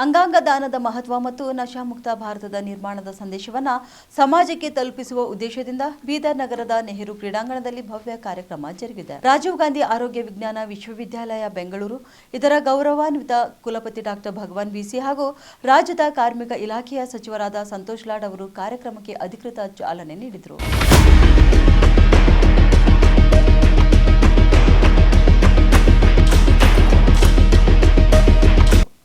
ಅಂಗಾಂಗ ದಾನದ ಮಹತ್ವ ಮತ್ತು ನಶಾಮುಕ್ತ ಭಾರತದ ನಿರ್ಮಾಣದ ಸಂದೇಶವನ್ನು ಸಮಾಜಕ್ಕೆ ತಲುಪಿಸುವ ಉದ್ದೇಶದಿಂದ ಬೀದರ್ ನಗರದ ನೆಹರು ಕ್ರೀಡಾಂಗಣದಲ್ಲಿ ಭವ್ಯ ಕಾರ್ಯಕ್ರಮ ಜರುಗಿದೆ. ರಾಜೀವ್ ಗಾಂಧಿ ಆರೋಗ್ಯ ವಿಜ್ಞಾನ ವಿಶ್ವವಿದ್ಯಾಲಯ ಬೆಂಗಳೂರು ಇದರ ಗೌರವಾನ್ವಿತ ಕುಲಪತಿ ಡಾಕ್ಟರ್ ಭಗವಾನ್ ಬಿಸಿ ಹಾಗೂ ರಾಜ್ಯದ ಕಾರ್ಮಿಕ ಇಲಾಖೆಯ ಸಚಿವರಾದ ಸಂತೋಷ್ ಲಾಡ್ ಅವರು ಕಾರ್ಯಕ್ರಮಕ್ಕೆ ಅಧಿಕೃತ ಚಾಲನೆ ನೀಡಿದರು.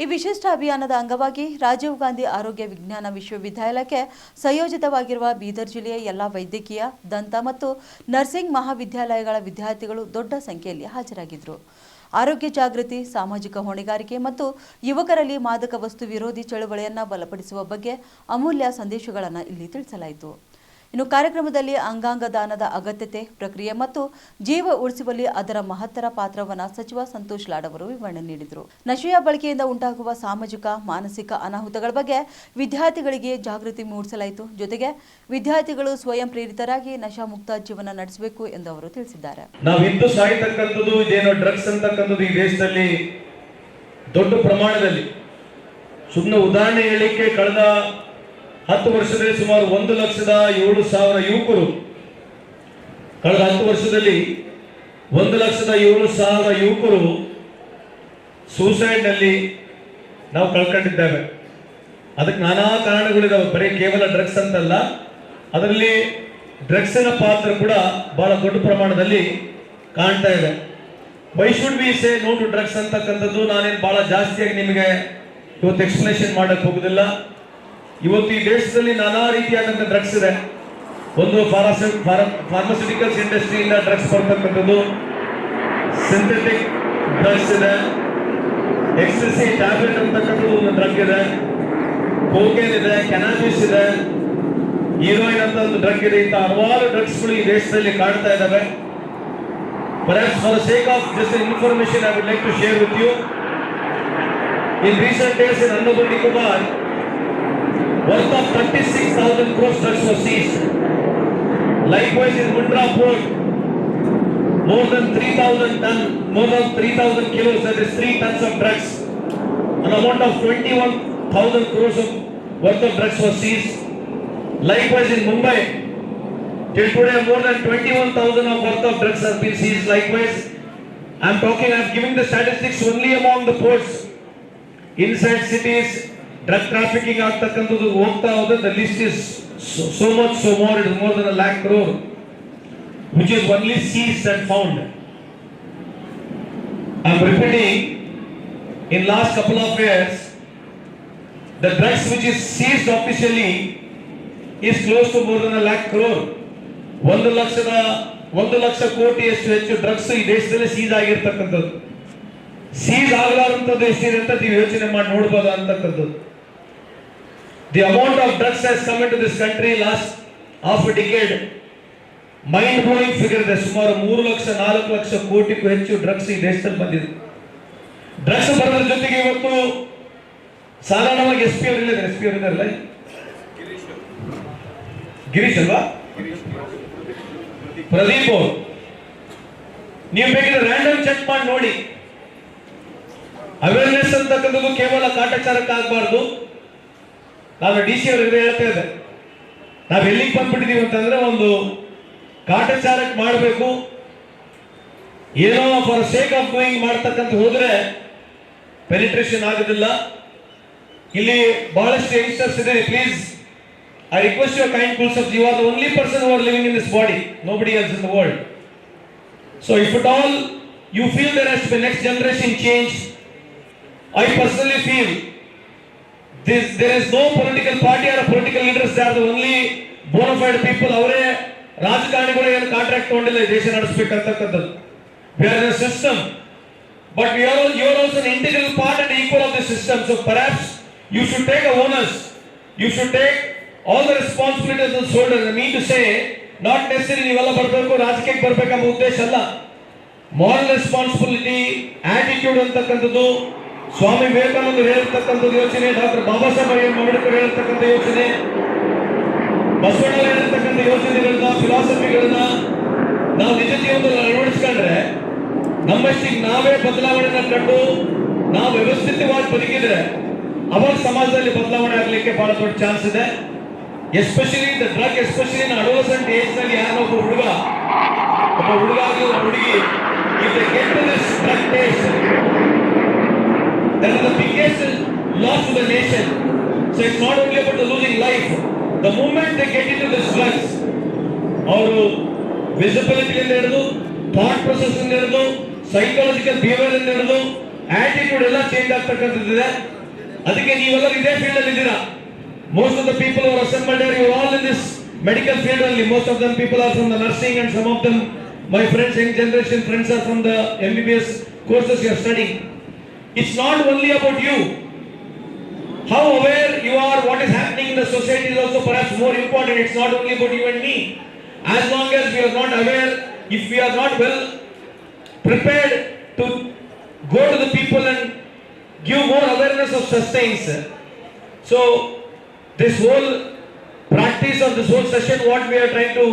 ಈ ವಿಶಿಷ್ಟ ಅಭಿಯಾನದ ಅಂಗವಾಗಿ ರಾಜೀವ್ ಗಾಂಧಿ ಆರೋಗ್ಯ ವಿಜ್ಞಾನ ವಿಶ್ವವಿದ್ಯಾಲಯಕ್ಕೆ ಸಂಯೋಜಿತವಾಗಿರುವ ಬೀದರ್ ಜಿಲ್ಲೆಯ ಎಲ್ಲ ವೈದ್ಯಕೀಯ, ದಂತ ಮತ್ತು ನರ್ಸಿಂಗ್ ಮಹಾವಿದ್ಯಾಲಯಗಳ ವಿದ್ಯಾರ್ಥಿಗಳು ದೊಡ್ಡ ಸಂಖ್ಯೆಯಲ್ಲಿ ಹಾಜರಾಗಿದ್ದರು. ಆರೋಗ್ಯ ಜಾಗೃತಿ, ಸಾಮಾಜಿಕ ಹೊಣೆಗಾರಿಕೆ ಮತ್ತು ಯುವಕರಲ್ಲಿ ಮಾದಕ ವಸ್ತು ವಿರೋಧಿ ಚಳವಳಿಯನ್ನು ಬಲಪಡಿಸುವ ಬಗ್ಗೆ ಅಮೂಲ್ಯ ಸಂದೇಶಗಳನ್ನು ಇಲ್ಲಿ ತಿಳಿಸಲಾಯಿತು. ಇನ್ನು ಕಾರ್ಯಕ್ರಮದಲ್ಲಿ ಅಂಗಾಂಗ ದಾನದ ಅಗತ್ಯತೆ, ಪ್ರಕ್ರಿಯೆ ಮತ್ತು ಜೀವ ಉಳಿಸುವಲ್ಲಿ ಅದರ ಮಹತ್ತರ ಪಾತ್ರವನ್ನು ಸಚಿವ ಸಂತೋಷ್ ಲಾಡ್ ಅವರು ವಿವರಣೆ ನೀಡಿದರು. ನಶೆಯ ಬಳಕೆಯಿಂದ ಉಂಟಾಗುವ ಸಾಮಾಜಿಕ, ಮಾನಸಿಕ ಅನಾಹುತಗಳ ಬಗ್ಗೆ ವಿದ್ಯಾರ್ಥಿಗಳಿಗೆ ಜಾಗೃತಿ ಮೂಡಿಸಲಾಯಿತು. ಜೊತೆಗೆ ವಿದ್ಯಾರ್ಥಿಗಳು ಸ್ವಯಂ ಪ್ರೇರಿತರಾಗಿ ನಶಾಮುಕ್ತ ಜೀವನ ನಡೆಸಬೇಕು ಎಂದು ಅವರು ತಿಳಿಸಿದ್ದಾರೆ. ನಾವಿಂದು ಸಾಯ್ತಕ್ಕಂಥದ್ದು ಇದೇನೋ ಡ್ರಗ್ಸ್ ಅಂತಕ್ಕಂಥದ್ದು ಈ ದೇಶದಲ್ಲಿ ದೊಡ್ಡ ಪ್ರಮಾಣದಲ್ಲಿ, ಸುಮ್ಮನೆ ಉದಾಹರಣೆ ಹೇಳಿಕೆ, ಕಳೆದ 10 ವರ್ಷದಲ್ಲಿ ಸುಮಾರು 1,07,000 ಯುವಕರು, ಕಳೆದ 10 ವರ್ಷದಲ್ಲಿ 1,07,000 ಯುವಕರು ಸೂಸೈಡ್ನಲ್ಲಿ ನಾವು ಕಳ್ಕೊಂಡಿದ್ದೇವೆ. ಅದಕ್ಕೆ ನಾನಾ ಕಾರಣಗಳಿದಾವೆ, ಬರೀ ಕೇವಲ ಡ್ರಗ್ಸ್ ಅಂತಲ್ಲ, ಅದರಲ್ಲಿ ಡ್ರಗ್ಸಿನ ಪಾತ್ರ ಕೂಡ ಬಹಳ ದೊಡ್ಡ ಪ್ರಮಾಣದಲ್ಲಿ ಕಾಣ್ತಾ ಇದೆ. Why should we say no to drugs ಅಂತಕ್ಕಂಥದ್ದು ನಾನೇನು ಬಹಳ ಜಾಸ್ತಿಯಾಗಿ ನಿಮಗೆ ಇವತ್ತು ಎಕ್ಸ್ಪ್ಲನೇಷನ್ ಮಾಡಕ್ಕೆ ಹೋಗುದಿಲ್ಲ. ಇವತ್ತು ಈ ದೇಶದಲ್ಲಿ ನಾನಾ ರೀತಿಯಾದಂಥ ಡ್ರಗ್ಸ್ ಇದೆ. ಒಂದು ಫಾರ್ಮಸ್ಯೂಟಿಕಲ್ಸ್ ಇಂಡಸ್ಟ್ರಿಯಿಂದ ಡ್ರಗ್ಸ್ ಬರ್ತಕ್ಕಂಥದ್ದು, ಸಿಂಥೆಟಿಕ್ ಡ್ರಗ್ಸ್ ಇದೆ, ಎಕ್ಸ್ಟಸಿ ಟ್ಯಾಬ್ಲೆಟ್ ಅಂತಕ್ಕಂಥದ್ದು ಒಂದು ಡ್ರಗ್ ಇದೆ, ಕೋಕೇನ್ ಇದೆ, ಕ್ಯಾನಬಿಸ್ ಇದೆ, ಹೀರೋಯಿನ್ ಅಂತ ಒಂದು ಡ್ರಗ್ ಇದೆ. ಇಂಥ ಹಲವಾರು ಡ್ರಗ್ಸ್ಗಳು ಈ ದೇಶದಲ್ಲಿ ಕಾಣ್ತಾ ಇದ್ದಾವೆ. Perhaps for the sake of just information, I would like to share with you. In recent days in Andaman Nicobar, worth of 36,000 crores drugs was seized. Likewise in Mundra Port, more than 3,000 kilos, that is 3 tons of drugs, an amount of 21,000 crores of worth of drugs was seized. Likewise in Mumbai, till today more than 21,000 of worth of drugs have been seized. Likewise, I am giving the statistics only among the ports. Inside cities, drug trafficking ಆಗ್ತಕ್ಕಂಥದ್ದು ಹೋಗ್ತಾ ಹೋದ್ರೆ the list is so much more, it is more than 1 lakh crore, which is only seized and found. I am repeating, in last couple of years, the drugs which is seized officially is close to more than 1 lakh crore. 1 lakh ಕೋಟಿಯಷ್ಟು ಹೆಚ್ಚು drugs ಈ ದೇಶದಲ್ಲಿ seize ಆಗಿರ್ತಕ್ಕಂಥದ್ದು. Seize ಆಗಲಾರಂಥದ್ದು ಎಷ್ಟಿದೆ ಅಂತ ನೀವು ಯೋಚನೆ ಮಾಡಿ ನೋಡ್ಬೋದಾ ಅಂತಕ್ಕಂಥದ್ದು. The amount of drugs has come into this country last half a decade, mind blowing figure ಇದೆ. ಸುಮಾರು 3 ಲಕ್ಷ 4 ಲಕ್ಷ ಕೋಟಿಗೂ ಹೆಚ್ಚು ಡ್ರಗ್ಸ್ ಈ ದೇಶದಲ್ಲಿ ಬಂದಿದೆ. ಡ್ರಗ್ಸ್ ಬರೋದ್ರ ಜೊತೆಗೆ ಇವತ್ತು ಸಾಧಾರಣವಾಗಿ SP ಅವರಿದ್ದಾರಲ್ಲ, ಗಿರೀಶ್ ಅಲ್ವಾ, ಪ್ರದೀಪ್ ಅವರು, ನೀವು ಬೇಕಿದ್ರೆ ರ್ಯಾಂಡಮ್ ಚೆಕ್ ಮಾಡಿ ನೋಡಿ. ಅವೇರ್ನೆಸ್ ಅಂತಕ್ಕಂಥದ್ದು ಕೇವಲ ಕಾಟಾಚಾರಕ್ಕೆ ಆಗಬಾರ್ದು. ನಾನು DC ಅವರಿಗೆ ಹೇಳ್ತಾ ಇದ್ದೆ, ನಾವು ಎಲ್ಲಿಗೆ ಬಂದ್ಬಿಟ್ಟಿದೀವಿ ಅಂತಂದ್ರೆ ಒಂದು ಕಾಟಾಚಾರಕ್ಕೆ ಮಾಡಬೇಕು, ಏನೋ ಫಾರ್ ಸೇಕ್ ಆಫ್ ಡೂಯಿಂಗ್ ಮಾಡ್ತಕ್ಕಂಥ ಹೋದ್ರೆ ಪೆನಿಟ್ರೇಷನ್ ಆಗೋದಿಲ್ಲ. ಇಲ್ಲಿ ಬಹಳಷ್ಟು ಯಂಗ್ಸ್ಟರ್ಸ್ ಇದೆ. Please, I request your kind pulse of you are the only person who are living in this body, nobody else in the world. So if at all you feel there has to be next generation change, I personally feel there is no political party or political leaders, they are the only bona fide people. ಅವರೇ ರಾಜಕಾರಣಿಗಳು ಏನು contract ತಗೊಂಡಿಲ್ಲ ದೇಶ ನಡೆಸಬೇಕಂತಕ್ಕಂಥದ್ದು. We are in a system, but you are also an integral part and equal of the system. So perhaps you should take a onus, you should take all the responsibilities on shoulders. I mean to say, not necessarily ನೀವೆಲ್ಲ ಬರಬೇಕು, ರಾಜಕೀಯಕ್ಕೆ ಬರಬೇಕೆಂಬ ಉದ್ದೇಶ ಅಲ್ಲ. Moral responsibility, attitude ಅಂತಕ್ಕಂಥದ್ದು ಸ್ವಾಮಿ ವಿವೇಕಾನಂದ ಹೇಳಿರ್ತಕ್ಕಂಥದ್ದು ಯೋಚನೆ, doctor Baba Saheb Ambedkar ಹೇಳಿರ್ತಕ್ಕಂಥ ಯೋಚನೆ, ಬಸವಣ್ಣ ಹೇಳಿರ್ತಕ್ಕಂಥ ಯೋಚನೆಗಳನ್ನ, ಫಿಲಾಸಫಿಗಳನ್ನ ನಾವು ನಿಜ ಜೀವನದಲ್ಲಿ ಅಳವಡಿಸ್ಕೊಂಡ್ರೆ, ನಮ್ಮಷ್ಟಿಗೆ ನಾವೇ ಬದಲಾವಣೆನ ಕಂಡು ನಾವು ವ್ಯವಸ್ಥಿತವಾಗಿ ಬದುಕಿದ್ರೆ ಅವಾಗ ಸಮಾಜದಲ್ಲಿ ಬದಲಾವಣೆ ಆಗಲಿಕ್ಕೆ ಬಹಳ ದೊಡ್ಡ ಚಾನ್ಸ್ ಇದೆ. Especially the drug, especially adolescent age ನಲ್ಲಿ ಯಾರೋ ಒಬ್ಬ ಹುಡುಗ ಆಗಲಿ ಒಬ್ಬ ಹುಡುಗಿ if they get to this drug taste, that is the biggest loss to the nation. So it's not only about the losing life. The moment they get into this drugs, ಅವರು visibility ಇಂದ ಹಿಡಿದು thought process ಇಂದ ಹಿಡಿದು psychological behaviour ಇಂದ ಹಿಡಿದು attitude ಎಲ್ಲ change ಆಗ್ತಕ್ಕಂಥದ್ದಿದೆ. ಅದಕ್ಕೆ ನೀವೆಲ್ಲರೂ ಇದೇ ಫೀಲ್ಡ್ ಅಲ್ಲಿ ಇದ್ದೀರಾ. Most of the people are assembled here, you all in this medical field ಅಲ್ಲಿ. Most of them people are from the nursing and some of them my friends, young generation friends are from the MBBS courses you are studying. It's not only about you. How aware you are what is happening in the society is also perhaps more important. It's not only about you and me. As long as we are not aware, if we are not well prepared to go to the people and give more awareness of such things. So this whole practice of this whole session, what we are trying to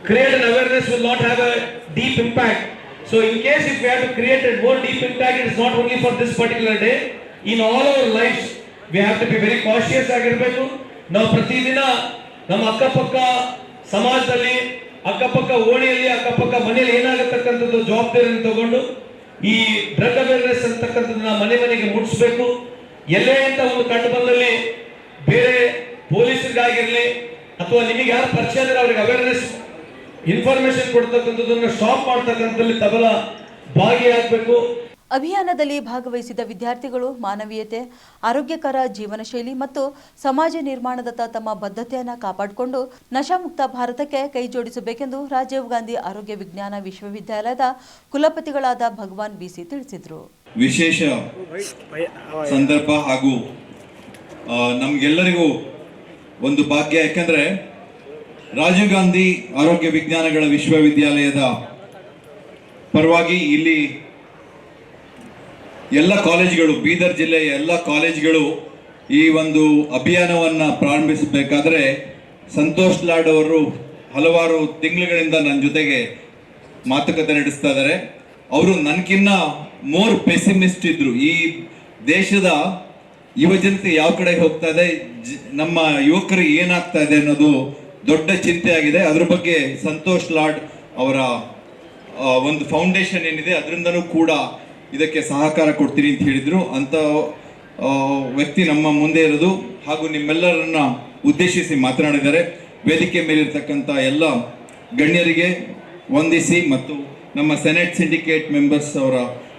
create an awareness will not have a deep impact. So in case if we have to create a more deep impact, it is not only for this particular day. In all our lives, we have to be very cautious ಆಗಿರಬೇಕು. ನಾವು ಪ್ರತಿದಿನ ನಮ್ಮ ಅಕ್ಕಪಕ್ಕ ಸಮಾಜದಲ್ಲಿ, ಅಕ್ಕಪಕ್ಕ ಓಣಿಯಲ್ಲಿ, ಅಕ್ಕಪಕ್ಕ ಮನೆಯಲ್ಲಿ ಏನಾಗತಕ್ಕಂಥದ್ದು ಜವಾಬ್ದಾರಿಯನ್ನು ತಗೊಂಡು ಈ ಡ್ರಗ್ ಅವೇರ್ನೆಸ್ ಅಂತಕ್ಕಂಥದ್ದನ್ನ ಮನೆ ಮನೆಗೆ ಮುಟ್ಟಿಸ್ಬೇಕು. ಎಲ್ಲೇ ಅಂತ ಒಂದು ಕಂಡು ಬಂದಲ್ಲಿ ಬೇರೆ ಪೊಲೀಸರಿಗಾಗಿರ್ಲಿ ಅಥವಾ ನಿಮಗೆ ಯಾರು ಪರಿಚಯ ಇದ್ರೆ ಅವ್ರಿಗೆ ಅವೇರ್ನೆಸ್ ಇನ್ಫಾರ್ಮೇಶನ್ ಕೊಡ್ತಕ್ಕಂಥದ್ದನ್ನು ಸ್ಟಾಪ್ ಮಾಡ್ತಕ್ಕಂಥದ್ದಲ್ಲಿ ತಬಲ ಭಾಗಿಯಾಗಬೇಕು. ಅಭಿಯಾನದಲ್ಲಿ ಭಾಗವಹಿಸಿದ ವಿದ್ಯಾರ್ಥಿಗಳು ಮಾನವೀಯತೆ, ಆರೋಗ್ಯಕರ ಜೀವನ ಶೈಲಿ ಮತ್ತು ಸಮಾಜ ನಿರ್ಮಾಣದತ್ತ ತಮ್ಮ ಬದ್ಧತೆಯನ್ನು ಕಾಪಾಡಿಕೊಂಡು ನಶಾಮುಕ್ತ ಭಾರತಕ್ಕೆ ಕೈ ಜೋಡಿಸಬೇಕೆಂದು ರಾಜೀವ್ ಗಾಂಧಿ ಆರೋಗ್ಯ ವಿಜ್ಞಾನ ವಿಶ್ವವಿದ್ಯಾಲಯದ ಕುಲಪತಿಗಳಾದ ಭಗವಾನ್ ಬಿಸಿ ತಿಳಿಸಿದರು. ವಿಶೇಷ ಸಂದರ್ಭ ಹಾಗೂ ನಮಗೆಲ್ಲರಿಗೂ ಒಂದು ಭಾಗ್ಯ. ಯಾಕಂದ್ರೆ ರಾಜೀವ್ ಗಾಂಧಿ ಆರೋಗ್ಯ ವಿಜ್ಞಾನಗಳ ವಿಶ್ವವಿದ್ಯಾಲಯದ ಪರವಾಗಿ ಇಲ್ಲಿ ಎಲ್ಲ ಕಾಲೇಜುಗಳು, ಬೀದರ್ ಜಿಲ್ಲೆಯ ಎಲ್ಲ ಕಾಲೇಜುಗಳು ಈ ಒಂದು ಅಭಿಯಾನವನ್ನು ಪ್ರಾರಂಭಿಸಬೇಕಾದ್ರೆ ಸಂತೋಷ್ ಲಾಡ್ ಅವರು ಹಲವಾರು ತಿಂಗಳುಗಳಿಂದ ನನ್ನ ಜೊತೆಗೆ ಮಾತುಕತೆ ನಡೆಸ್ತಾ ಇದ್ದಾರೆ. ಅವರು ನನಗಿನ್ನ ಮೋರ್ ಪೆಸಿಮಿಸ್ಟ್ ಇದ್ರು. ಈ ದೇಶದ ಯುವಜನತೆ ಯಾವ ಕಡೆ ಹೋಗ್ತಾ ಇದೆ, ನಮ್ಮ ಯುವಕರು ಏನಾಗ್ತಾ ಇದೆ ಅನ್ನೋದು ದೊಡ್ಡ ಚಿಂತೆ ಆಗಿದೆ. ಅದ್ರ ಬಗ್ಗೆ ಸಂತೋಷ್ ಲಾಡ್ ಅವರ ಒಂದು ಫೌಂಡೇಶನ್ ಏನಿದೆ ಅದರಿಂದನೂ ಕೂಡ ಇದಕ್ಕೆ ಸಹಕಾರ ಕೊಡ್ತೀನಿ ಅಂತ ಹೇಳಿದ್ರು. ಅಂತ ವ್ಯಕ್ತಿ ನಮ್ಮ ಮುಂದೆ ಇರೋದು ಹಾಗೂ ನಿಮ್ಮೆಲ್ಲರನ್ನ ಉದ್ದೇಶಿಸಿ ಮಾತನಾಡಿದ್ದಾರೆ. ವೇದಿಕೆ ಮೇಲಿರ್ತಕ್ಕಂಥ ಎಲ್ಲ ಗಣ್ಯರಿಗೆ ವಂದಿಸಿ ಮತ್ತು ನಮ್ಮ ಸೆನೆಟ್ ಸಿಂಡಿಕೇಟ್ ಮೆಂಬರ್ಸ್ ಅವರ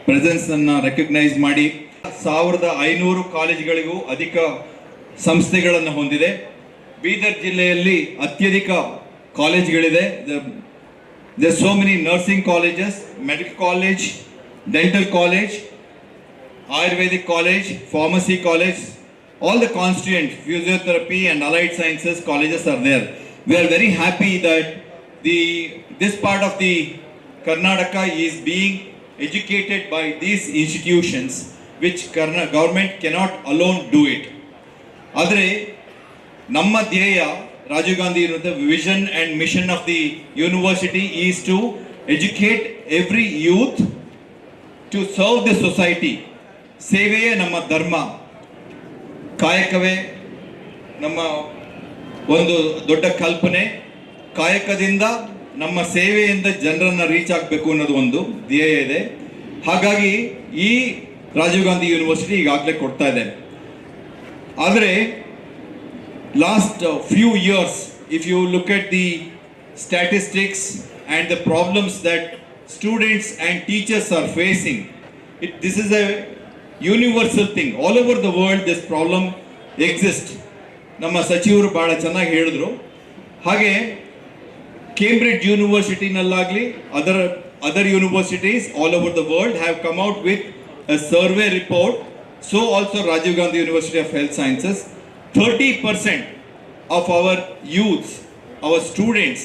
ಪ್ರೆಸೆನ್ಸ್ ಅನ್ನ ರೆಕಗ್ನೈಸ್ ಮಾಡಿ 1500 ಕಾಲೇಜುಗಳಿಗೂ ಅಧಿಕ ಸಂಸ್ಥೆಗಳನ್ನು ಹೊಂದಿದೆ. ಬೀದರ್ ಜಿಲ್ಲೆಯಲ್ಲಿ ಅತ್ಯಧಿಕ ಕಾಲೇಜ್ಗಳಿದೆ. There's so many nursing colleges, medical college, dental college, Ayurvedic college, pharmacy college, all the constituent physiotherapy and allied sciences colleges are there. We are very happy that this part of the Karnataka is being educated by these institutions, which government cannot alone do it. Adre ನಮ್ಮ ಧ್ಯೇಯ ರಾಜೀವ್ ಗಾಂಧಿ ಇರುವಂಥ vision and mission of the university is to educate every youth to serve the society. ಸೇವೆಯೇ ನಮ್ಮ ಧರ್ಮ, ಕಾಯಕವೇ ನಮ್ಮ ಒಂದು ದೊಡ್ಡ ಕಲ್ಪನೆ. ಕಾಯಕದಿಂದ ನಮ್ಮ ಸೇವೆಯಿಂದ ಜನರನ್ನ ರೀಚ್ ಆಗಬೇಕು ಅನ್ನೋದು ಒಂದು ಧ್ಯೇಯ ಇದೆ. ಹಾಗಾಗಿ ಈ ರಾಜೀವ್ ಗಾಂಧಿ ಯೂನಿವರ್ಸಿಟಿ ಈಗಾಗಲೇ ಕೊಡ್ತಾ ಇದೆ. ಆದರೆ last few years, if you look at the statistics and the problems that students and teachers are facing, this is a universal thing. All over the world this problem exists. ನಮ್ಮ ಸಚಿವರು ಬಹಳ ಚೆನ್ನಾಗಿ ಹೇಳಿದ್ರು. ಹಾಗೆ Cambridge ಯೂನಿವರ್ಸಿಟಿನಲ್ಲಾಗಲಿ other universities all over the world have come out with a survey report. So also Rajiv Gandhi University of Health Sciences, 30% of our youths, our students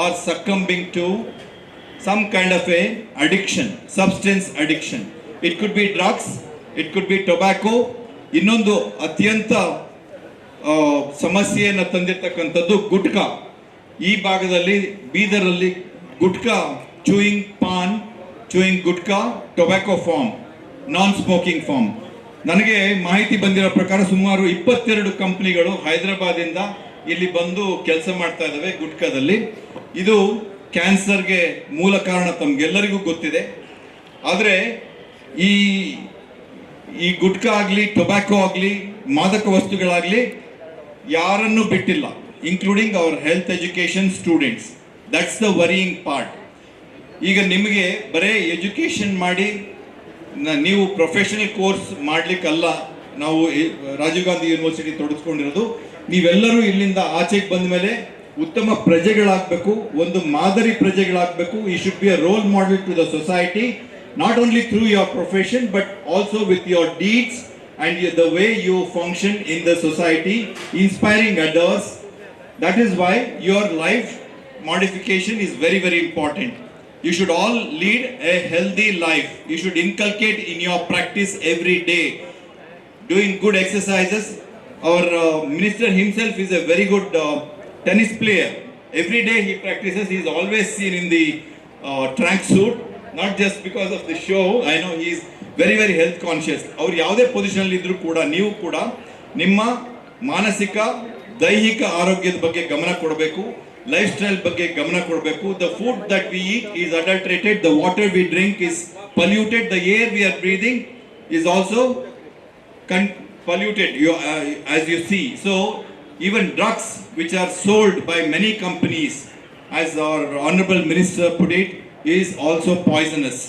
are succumbing to some kind of a addiction, substance addiction. It could be drugs, it could be tobacco. ಇನ್ನೊಂದು ಅತ್ಯಂತ ಸಮಸ್ಯೆಯನ್ನು ತಂದಿರತಕ್ಕಂಥದ್ದು ಗುಟ್ಕಾ. ಈ ಭಾಗದಲ್ಲಿ ಬೀದರಲ್ಲಿ gutka, chewing gutka, tobacco form, non smoking form. ನನಗೆ ಮಾಹಿತಿ ಬಂದಿರೋ ಪ್ರಕಾರ ಸುಮಾರು 22 ಕಂಪ್ನಿಗಳು ಹೈದರಾಬಾದಿಂದ ಇಲ್ಲಿ ಬಂದು ಕೆಲಸ ಮಾಡ್ತಾ ಇದ್ದಾವೆ ಗುಟ್ಕಾದಲ್ಲಿ. ಇದು ಕ್ಯಾನ್ಸರ್ಗೆ ಮೂಲ ಕಾರಣ ತಮ್ಗೆಲ್ಲರಿಗೂ ಗೊತ್ತಿದೆ. ಆದರೆ ಈ ಗುಟ್ಕಾ ಆಗಲಿ, ಟೊಬ್ಯಾಕೊ ಆಗಲಿ, ಮಾದಕ ವಸ್ತುಗಳಾಗಲಿ ಯಾರನ್ನು ಬಿಟ್ಟಿಲ್ಲ, including our health education students. That's the varying part. ಈಗ ನಿಮಗೆ ಬರೇ ಎಜುಕೇಷನ್ ಮಾಡಿ ನೀವು ಪ್ರೊಫೆಷನಲ್ ಕೋರ್ಸ್ ಮಾಡಲಿಕ್ಕಲ್ಲ ನಾವು ರಾಜೀವ್ ಗಾಂಧಿ ಯೂನಿವರ್ಸಿಟಿ ತೊಡಗಿಸ್ಕೊಂಡಿರೋದು. ನೀವೆಲ್ಲರೂ ಇಲ್ಲಿಂದ ಆಚೆಗೆ ಬಂದ ಮೇಲೆ ಉತ್ತಮ ಪ್ರಜೆಗಳಾಗಬೇಕು, ಒಂದು ಮಾದರಿ ಪ್ರಜೆಗಳಾಗಬೇಕು. You should be a role model to the society, not only through your profession but also with your deeds and the way you function in the society, inspiring others. That is why your life modification is very, very important. You should all lead a healthy life. You should inculcate in your practice every day, doing good exercises. Our minister himself is a very good tennis player. Every day he practices. He is always seen in the track suit, not just because of the show. I know he is very very health conscious. ಅವ್ರು ಯಾವುದೇ position ಇದ್ರೂ ಕೂಡ ನೀವು ಕೂಡ ನಿಮ್ಮ ಮಾನಸಿಕ ದೈಹಿಕ ಆರೋಗ್ಯದ ಬಗ್ಗೆ ಗಮನ ಕೊಡಬೇಕು, ಲೈಫ್ ಸ್ಟೈಲ್ ಬಗ್ಗೆ ಗಮನ ಕೊಡಬೇಕು. The food that we eat is adulterated, the water we drink is polluted, the air we are breathing is also polluted, as you see. So even drugs which are sold by many companies, as our honorable minister put it, is also poisonous.